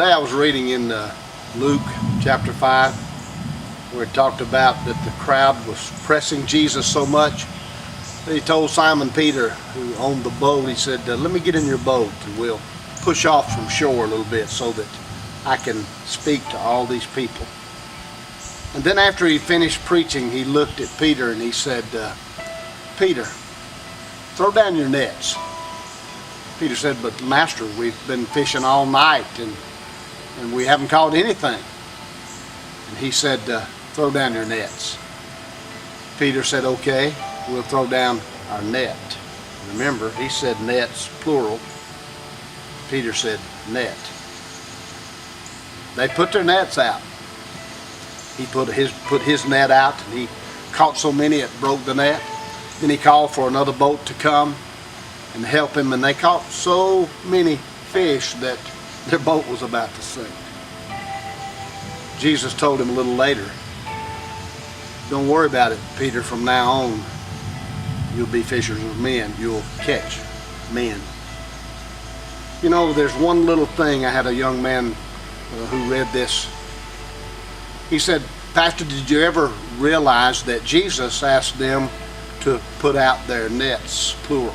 Today I was reading in Luke chapter 5 where it talked about that the crowd was pressing Jesus so much that he told Simon Peter, who owned the boat, he said, let me get in your boat and we'll push off from shore a little bit so that I can speak to all these people. And then after he finished preaching, he looked at Peter and he said, Peter, throw down your nets. Peter said, but Master, we've been fishing all night and we haven't caught anything. And he said, throw down your nets. Peter said, okay, we'll throw down our net. Remember, he said nets, plural. Peter said net. They put their nets out. He put his net out and he caught so many it broke the net. Then he called for another boat to come and help him, and they caught so many fish that their boat was about to sink. Jesus told him a little later, don't worry about it, Peter, from now on you'll be fishers of men. You'll catch men. You know, there's one little thing. I had a young man who read this. He said, Pastor, did you ever realize that Jesus asked them to put out their nets, plural?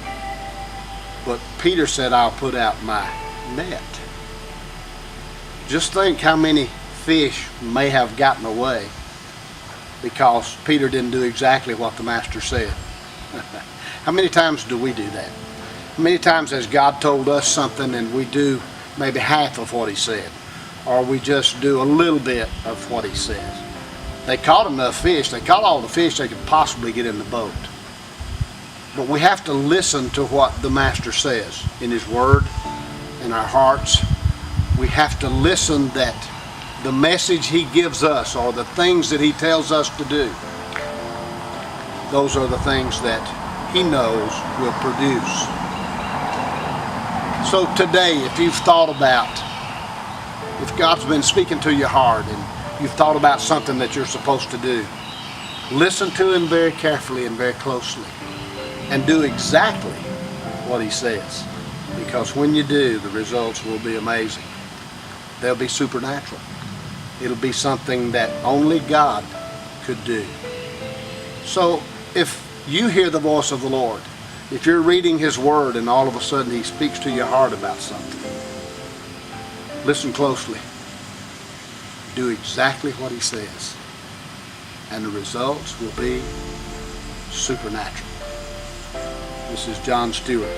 But Peter said, I'll put out my net. Just think how many fish may have gotten away because Peter didn't do exactly what the Master said. How many times do we do that? How many times has God told us something and we do maybe half of what he said? Or we just do a little bit of what he says? They caught enough fish. They caught all the fish they could possibly get in the boat. But we have to listen to what the Master says in his word, in our hearts. We have to listen that the message he gives us or the things that he tells us to do, those are the things that he knows will produce. So today, if you've thought about, if God's been speaking to your heart and you've thought about something that you're supposed to do, listen to him very carefully and very closely and do exactly what he says. Because when you do, the results will be amazing. They'll be supernatural. It'll be something that only God could do. So if you hear the voice of the Lord, if you're reading his word and all of a sudden he speaks to your heart about something, listen closely. Do exactly what he says. And the results will be supernatural. This is John Stewart,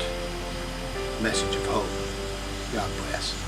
Message of Hope. God bless.